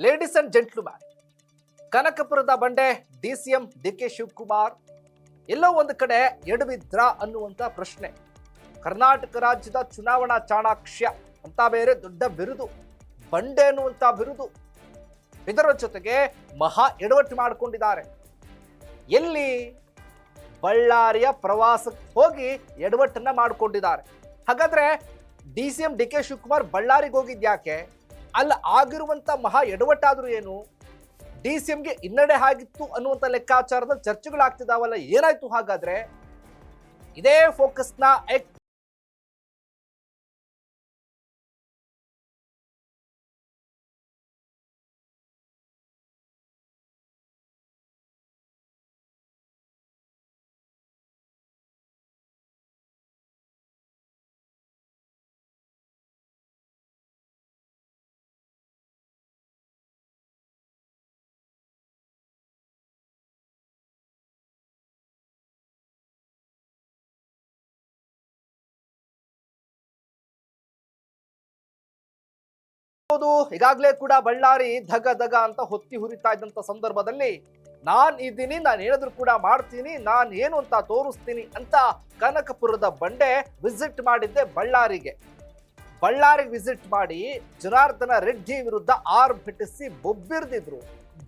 Ladies and gentleman, ಕನಕಪುರದ ಬಂಡೆ DCM DK Shivakumar ಎಲ್ಲೋ ಒಂದು ಕಡೆ ಎಡವಿದ್ರ ಅನ್ನುವಂತ ಪ್ರಶ್ನೆ. ಕರ್ನಾಟಕ ರಾಜ್ಯದ ಚುನಾವಣಾ ಚಾಣಾಕ್ಷ್ಯ ಅಂತ ಬೇರೆ ದೊಡ್ಡ ಬಿರುದು, ಬಂಡೆ ಅನ್ನುವಂತ ಬಿರುದು. ಇದರ ಜೊತೆಗೆ ಮಹಾ ಎಡವಟ್ಟು ಮಾಡಿಕೊಂಡಿದ್ದಾರೆ. ಎಲ್ಲಿ? ಬಳ್ಳಾರಿಯ ಪ್ರವಾಸಕ್ಕೆ ಹೋಗಿ ಎಡವಟ್ಟನ್ನ ಮಾಡಿಕೊಂಡಿದ್ದಾರೆ. ಹಾಗಾದ್ರೆ ಡಿಸಿಎಂ ಡಿಕೆ ಶಿವಕುಮಾರ್ ಬಳ್ಳಾರಿಗೆ ಹೋಗಿದ್ಯಾಕೆ? ಅಲ್ಲಿ ಆಗಿರುವಂತ ಮಹಾ ಎಡವಟ್ಟಾದ್ರೂ ಏನು? ಡಿಸಿಎಂಗೆ ಹಿನ್ನಡೆ ಆಗಿತ್ತು ಅನ್ನುವಂಥ ಲೆಕ್ಕಾಚಾರದಲ್ಲಿ ಚರ್ಚೆಗಳಾಗ್ತಿದಾವಲ್ಲ, ಏನಾಯ್ತು ಹಾಗಾದ್ರೆ? ಇದೇ ಫೋಕಸ್ನ ಈಗಾಗಲೇ ಕೂಡ ಬಳ್ಳಾರಿ ಧಗ ಧಗ ಅಂತ ಹೊತ್ತಿ ಹುರಿತಾ ಇದ್ದಂತ ಸಂದರ್ಭದಲ್ಲಿ ನಾನ್ ಇದ್ದೀನಿ, ನಾನು ಏನಾದ್ರೂ ಕೂಡ ಮಾಡ್ತೀನಿ, ನಾನು ಏನು ಅಂತ ತೋರಿಸ್ತೀನಿ ಅಂತ ಕನಕಪುರದ ಬಂಡೆ ವಿಸಿಟ್ ಮಾಡಿದ್ದೆ ಬಳ್ಳಾರಿಗೆ ವಿಸಿಟ್ ಮಾಡಿ ಜನಾರ್ದನ ರೆಡ್ಡಿ ವಿರುದ್ಧ ಆರ್ಭಟಿಸಿ ಬೊಬ್ಬಿರ್ದಿದ್ರು.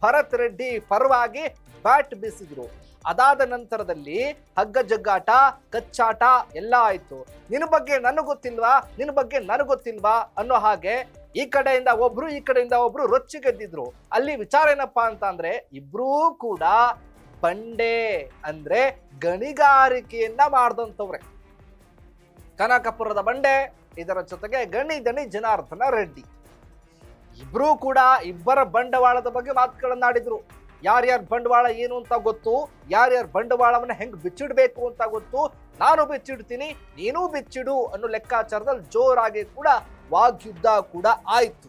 ಭರತ್ ರೆಡ್ಡಿ ಪರವಾಗಿ ಬ್ಯಾಟ್ ಬೀಸಿದ್ರು. ಅದಾದ ನಂತರದಲ್ಲಿ ಹಗ್ಗ ಜಗ್ಗಾಟ, ಕಚ್ಚಾಟ ಎಲ್ಲ ಆಯ್ತು. ನಿನ್ನ ಬಗ್ಗೆ ನನಗೆ ಗೊತ್ತಿಲ್ವಾ, ನಿನ್ನ ಬಗ್ಗೆ ನನಗೆ ಗೊತ್ತಿಲ್ವಾ ಅನ್ನೋ ಹಾಗೆ ಈ ಕಡೆಯಿಂದ ಒಬ್ರು ಈ ಕಡೆಯಿಂದ ಒಬ್ರು ರೊಚ್ಚಿಗೆದ್ದಿದ್ರು. ಅಲ್ಲಿ ವಿಚಾರ ಏನಪ್ಪಾ ಅಂತ ಅಂದ್ರೆ, ಇಬ್ರೂ ಕೂಡ ಬಂಡೆ ಅಂದ್ರೆ ಗಣಿಗಾರಿಕೆಯನ್ನ ಮಾಡ್ದಂತವ್ರೆ. ಕನಕಪುರದ ಬಂಡೆ, ಇದರ ಜೊತೆಗೆ ಗಣಿ ದಣಿ ಜನಾರ್ದನ ರೆಡ್ಡಿ, ಇಬ್ರೂ ಕೂಡ ಇಬ್ಬರ ಬಂಡವಾಳದ ಬಗ್ಗೆ ಮಾತುಗಳನ್ನಾಡಿದ್ರು. ಯಾರ್ಯಾರ ಬಂಡವಾಳ ಏನು ಅಂತ ಗೊತ್ತು, ಯಾರ್ಯಾರ ಬಂಡವಾಳವನ್ನ ಹೆಂಗ್ ಬಿಚ್ಚಿಡ್ಬೇಕು ಅಂತ ಗೊತ್ತು. ನಾನು ಬಿಚ್ಚಿಡ್ತೀನಿ, ನೀನೂ ಬಿಚ್ಚಿಡು ಅನ್ನೋ ಲೆಕ್ಕಾಚಾರದಲ್ಲಿ ಜೋರಾಗಿ ಕೂಡ ವಾಗ್ಯುದ್ಧ ಕೂಡ ಆಯ್ತು.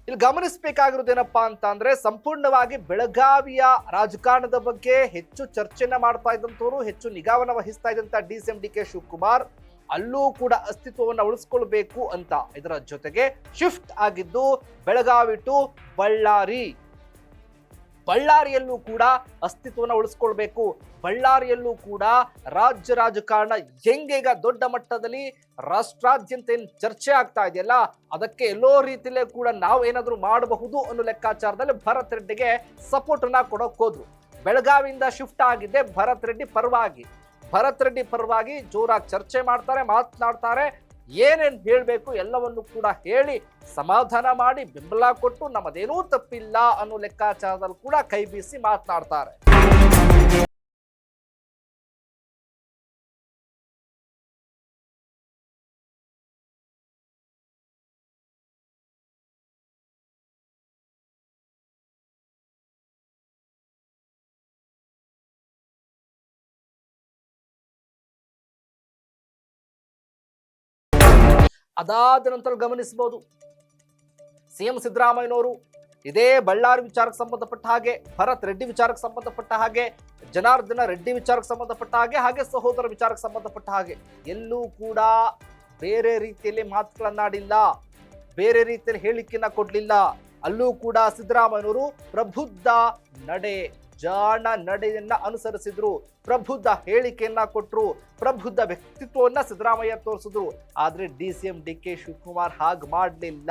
ಇಲ್ಲಿ ಗಮನಿಸಬೇಕಾಗಿರೋದೇನಪ್ಪಾ ಅಂತ ಅಂದ್ರೆ, ಸಂಪೂರ್ಣವಾಗಿ ಬೆಳಗಾವಿಯ ರಾಜಕಾರಣದ ಬಗ್ಗೆ ಹೆಚ್ಚು ಚರ್ಚೆನ ಮಾಡ್ತಾ ಇದ್ದಂಥವ್ರು, ಹೆಚ್ಚು ನಿಗಾವನ್ನ ವಹಿಸ್ತಾ ಇದ್ದಂತ ಡಿಸಿಎಂ ಡಿಕೆ ಶಿವಕುಮಾರ್ ಅಲ್ಲೂ ಕೂಡ ಅಸ್ತಿತ್ವವನ್ನು ಉಳಿಸ್ಕೊಳ್ಬೇಕು ಅಂತ ಇದರ ಜೊತೆಗೆ ಶಿಫ್ಟ್ ಆಗಿದ್ದು ಬೆಳಗಾವಿ ಟು ಬಳ್ಳಾರಿಯಲ್ಲೂ ಕೂಡ ಅಸ್ತಿತ್ವವನ್ನು ಉಳಿಸ್ಕೊಳ್ಬೇಕು. ಬಳ್ಳಾರಿಯಲ್ಲೂ ಕೂಡ ರಾಜ್ಯ ರಾಜಕಾರಣ ಹೆಂಗೀಗ ದೊಡ್ಡ ಮಟ್ಟದಲ್ಲಿ ರಾಷ್ಟ್ರಾದ್ಯಂತ ಏನು ಚರ್ಚೆ ಆಗ್ತಾ ಇದೆಯಲ್ಲ, ಅದಕ್ಕೆ ಎಲ್ಲೋ ರೀತಿಯಲ್ಲೇ ಕೂಡ ನಾವು ಏನಾದ್ರೂ ಮಾಡಬಹುದು ಅನ್ನೋ ಲೆಕ್ಕಾಚಾರದಲ್ಲಿ ಭರತ್ ರೆಡ್ಡಿಗೆ ಸಪೋರ್ಟ್ ಅನ್ನ ಕೊಡೋಕ್ ಹೋದ್ರು. ಬೆಳಗಾವಿಯಿಂದ ಶಿಫ್ಟ್ ಆಗಿದ್ದೆ ಭರತ್ ರೆಡ್ಡಿ ಪರವಾಗಿ ಜೋರಾಗಿ ಚರ್ಚೆ ಮಾಡ್ತಾರೆ, ಮಾತನಾಡ್ತಾರೆ. ಏನೇನ್ ಹೇಳ್ಬೇಕು ಎಲ್ಲವನ್ನು ಕೂಡ ಹೇಳಿ ಸಮಾಧಾನ ಮಾಡಿ ಬೆಂಬಲ ಕೊಟ್ಟು ನಮ್ಮದೇನೂ ತಪ್ಪಿಲ್ಲ ಅನ್ನೋ ಲೆಕ್ಕಾಚಾರದಲ್ಲಿ ಕೂಡ ಕೈ ಬೀಸಿ ಮಾತನಾಡ್ತಾರೆ. ಅದಾದ ನಂತರ ಗಮನಿಸಬಹುದು, ಸಿಎಂ ಸಿದ್ದರಾಮಯ್ಯನವರು ಇದೇ ಬಳ್ಳಾರಿ ವಿಚಾರಕ್ಕೆ ಸಂಬಂಧಪಟ್ಟ ಹಾಗೆ, ಭರತ್ ರೆಡ್ಡಿ ವಿಚಾರಕ್ಕೆ ಸಂಬಂಧಪಟ್ಟ ಹಾಗೆ, ಜನಾರ್ದನ ರೆಡ್ಡಿ ವಿಚಾರಕ್ಕೆ ಸಂಬಂಧಪಟ್ಟ ಹಾಗೆ ಸಹೋದರ ವಿಚಾರಕ್ಕೆ ಸಂಬಂಧಪಟ್ಟ ಹಾಗೆ ಎಲ್ಲೂ ಕೂಡ ಬೇರೆ ರೀತಿಯಲ್ಲಿ ಮಾತುಗಳನ್ನಾಡಿಲ್ಲ, ಬೇರೆ ರೀತಿಯಲ್ಲಿ ಹೇಳಿಕೆಯನ್ನ ಕೊಡ್ಲಿಲ್ಲ. ಅಲ್ಲೂ ಕೂಡ ಸಿದ್ದರಾಮಯ್ಯನವರು ಪ್ರಬುದ್ಧ ನಡೆ, ಜಾಣ ನಡೆಯನ್ನ ಅನುಸರಿಸಿದ್ರು, ಪ್ರಬುದ್ಧ ಹೇಳಿಕೆಯನ್ನ ಕೊಟ್ಟರು, ಪ್ರಬುದ್ಧ ವ್ಯಕ್ತಿತ್ವವನ್ನ ಸಿದ್ದರಾಮಯ್ಯ ತೋರಿಸಿದ್ರು. ಆದ್ರೆ ಡಿಸಿಎಂ ಡಿಕೆ ಶಿವಕುಮಾರ್ ಹಾಗೆ ಮಾಡಲಿಲ್ಲ.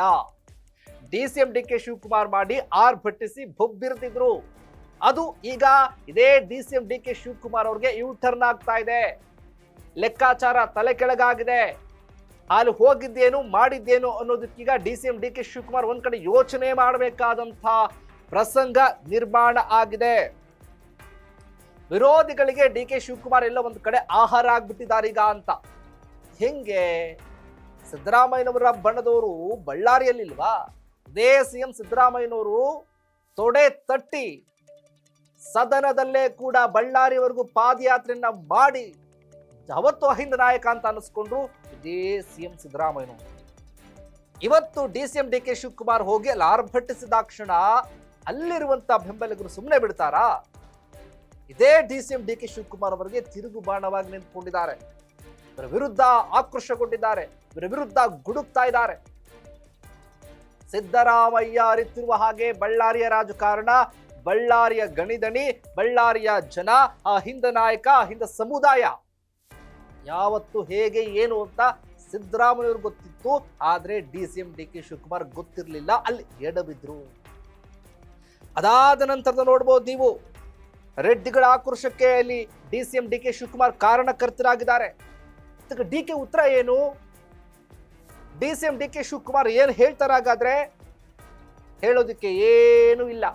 ಡಿಸಿಎಂ ಡಿಕೆ ಶಿವಕುಮಾರ್ ಮಾಡಿ ಆರ್ಭಟಿಸಿ ಬೊಬ್ಬಿರ್ತಿದ್ರು. ಅದು ಈಗ ಇದೇ ಡಿಸಿಎಂ ಡಿಕೆ ಶಿವಕುಮಾರ್ ಅವ್ರಿಗೆ ಯೂ ಟರ್ನ್ ಆಗ್ತಾ ಇದೆ. ಲೆಕ್ಕಾಚಾರ ತಲೆ ಕೆಳಗಾಗಿದೆ. ಅಲ್ಲಿ ಹೋಗಿದ್ದೇನು ಮಾಡಿದ್ದೇನು ಅನ್ನೋದಕ್ಕೀಗ ಡಿಸಿಎಂ ಡಿಕೆ ಶಿವಕುಮಾರ್ ಒಂದ್ ಕಡೆ ಯೋಚನೆ ಮಾಡಬೇಕಾದಂತ ಪ್ರಸಂಗ ನಿರ್ಮಾಣ ಆಗಿದೆ. ವಿರೋಧಿಗಳಿಗೆ ಡಿಕೆ ಶಿವಕುಮಾರ್ ಎಲ್ಲ ಒಂದು ಕಡೆ ಆಹಾರ ಆಗ್ಬಿಟ್ಟಿದ್ದಾರೆ ಈಗ ಅಂತ. ಹೆಂಗೆ? ಸಿದ್ದರಾಮಯ್ಯನವರ ಬಣದವರು ಬಳ್ಳಾರಿಯಲ್ಲಿಲ್ವಾ? ಇದೇ ಸಿಎಂ ಸಿದ್ದರಾಮಯ್ಯನವರು ತೊಡೆ ತಟ್ಟಿ ಸದನದಲ್ಲೇ ಕೂಡ ಬಳ್ಳಾರಿವರೆಗೂ ಪಾದಯಾತ್ರೆಯನ್ನ ಮಾಡಿ ಅವತ್ತು ಅಹಿಂದ ನಾಯಕ ಅಂತ ಅನ್ನಿಸ್ಕೊಂಡ್ರು ಇದೇ ಸಿಎಂ ಸಿದ್ದರಾಮಯ್ಯನವರು. ಇವತ್ತು ಡಿಸಿಎಂ ಡಿಕೆ ಶಿವಕುಮಾರ್ ಹೋಗಿ ಅಲ್ಲಿ ಆರ್ಭಟಿಸಿದಾಕ್ಷಣ ಅಲ್ಲಿರುವಂತ ಬೆಂಬಲಿಗರು ಸುಮ್ಮನೆ ಬಿಡ್ತಾರಾ? ಇದೇ ಡಿಸಿಎಂ ಡಿಕೆ ಶಿವಕುಮಾರ್ ಅವರಿಗೆ ತಿರುಗು ಬಾಣವಾಗಿ ನಿಂತ್ಕೊಂಡಿದ್ದಾರೆ. ಇವರ ವಿರುದ್ಧ ಆಕ್ರೋಶಗೊಂಡಿದ್ದಾರೆ, ಇವರ ವಿರುದ್ಧ ಗುಡುಕ್ತಾ ಇದ್ದಾರೆ. ಸಿದ್ದರಾಮಯ್ಯ ಅರಿತಿರುವ ಹಾಗೆ ಬಳ್ಳಾರಿಯ ರಾಜಕಾರಣ, ಬಳ್ಳಾರಿಯ ಗಣಿದಣಿ, ಬಳ್ಳಾರಿಯ ಜನ, ಆ ಹಿಂದ ನಾಯಕ, ಆ ಹಿಂದ ಸಮುದಾಯ ಯಾವತ್ತು ಹೇಗೆ ಏನು ಅಂತ ಸಿದ್ದರಾಮಯ್ಯವ್ರು ಗೊತ್ತಿತ್ತು. ಆದ್ರೆ DCM DK ಶಿವಕುಮಾರ್ ಗೊತ್ತಿರಲಿಲ್ಲ, ಅಲ್ಲಿ ಎಡಬಿದ್ರು. ಅದಾದ ನಂತರದ ನೋಡ್ಬೋದು ನೀವು, ರೆಡ್ಡಿಗಳ ಆಕ್ರೋಶಕ್ಕೆ ಅಲ್ಲಿ DCM DK ಶಿವಕುಮಾರ್ ಕಾರಣಕರ್ತರಾಗಿದ್ದಾರೆ. ಇದಕ್ಕೆ DK ಉತ್ತರ ಏನು? DCM DK ಶಿವಕುಮಾರ್ ಏನ್ ಹೇಳ್ತಾರಾಗಾದ್ರೆ? ಹೇಳೋದಕ್ಕೆ ಏನೂ ಇಲ್ಲ.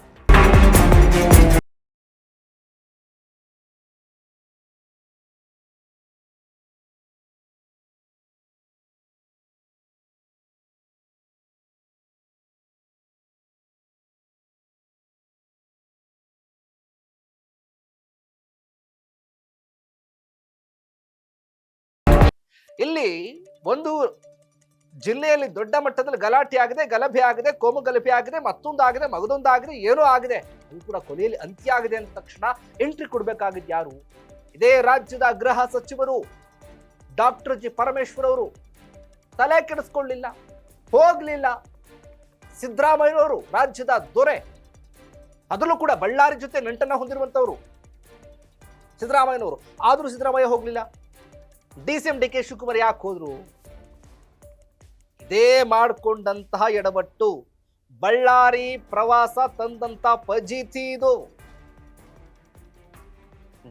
ಇಲ್ಲಿ ಒಂದು ಜಿಲ್ಲೆಯಲ್ಲಿ ದೊಡ್ಡ ಮಟ್ಟದಲ್ಲಿ ಗಲಾಟೆ ಆಗಿದೆ, ಗಲಭೆ ಆಗಿದೆ, ಕೋಮು ಗಲಭೆ ಆಗಿದೆ, ಮತ್ತೊಂದಾಗಿದೆ, ಮಗದೊಂದಾಗಿದೆ, ಏನೋ ಆಗಿದೆ, ಅದು ಕೂಡ ಕೊನೆಯಲ್ಲಿ ಅಂತ್ಯ ಆಗಿದೆ ಅಂದ ತಕ್ಷಣ ಎಂಟ್ರಿ ಕೊಡ್ಬೇಕಾಗಿದ್ದು ಯಾರು? ಇದೇ ರಾಜ್ಯದ ಗೃಹ ಸಚಿವರು ಡಾಕ್ಟರ್ ಜಿ ಪರಮೇಶ್ವರ್ ಅವರು ತಲೆ ಕೆಡಿಸ್ಕೊಳ್ಳಿಲ್ಲ, ಹೋಗ್ಲಿಲ್ಲ. ಸಿದ್ದರಾಮಯ್ಯನವರು ರಾಜ್ಯದ ದೊರೆ, ಅದರಲ್ಲೂ ಕೂಡ ಬಳ್ಳಾರಿ ಜೊತೆ ನಂಟನ್ನ ಹೊಂದಿರುವಂತವರು ಸಿದ್ದರಾಮಯ್ಯನವರು, ಆದ್ರೂ ಸಿದ್ದರಾಮಯ್ಯ ಹೋಗ್ಲಿಲ್ಲ. DCM DK ಶಿವಕುಮಾರ್ ಯಾಕೆ ಹೋದ್ರು? ಇದೇ ಮಾಡಿಕೊಂಡಂತಹ ಎಡವಟ್ಟು, ಬಳ್ಳಾರಿ ಪ್ರವಾಸ ತಂದಂತ ಫಜೀತಿ ಇದು.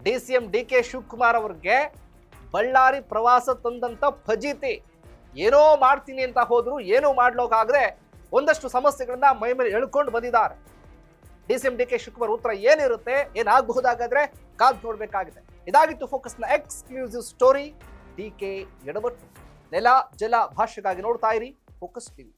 DCM DK ಶಿವಕುಮಾರ್ ಅವ್ರಿಗೆ ಬಳ್ಳಾರಿ ಪ್ರವಾಸ ತಂದಂತ ಫಜೀತಿ. ಏನೋ ಮಾಡ್ತೀನಿ ಅಂತ ಹೋದ್ರು, ಏನೋ ಮಾಡ್ಲೋಕಾಗದೆ ಒಂದಷ್ಟು ಸಮಸ್ಯೆಗಳನ್ನ ಮೈ ಮೇಲೆ ಎಳ್ಕೊಂಡು ಬಂದಿದ್ದಾರೆ. DCM DK ಶಿವಕುಮಾರ್ ಉತ್ತರ ಏನಿರುತ್ತೆ, ಏನಾಗಬಹುದಾಗಾದ್ರೆ ಕಾದ್ ನೋಡ್ಬೇಕಾಗಿದೆ. ಇದಾಗಿತ್ತು ಫೋಕಸ್ನ ಎಕ್ಸ್ಕ್ಲೂಸಿವ್ ಸ್ಟೋರಿ. DK ಎಡವಟ್ಟು. ನೆಲ ಜಲ ಭಾಷೆಗಾಗಿ ನೋಡ್ತಾ ಇರಿ ಫೋಕಸ್ ಟಿವಿ.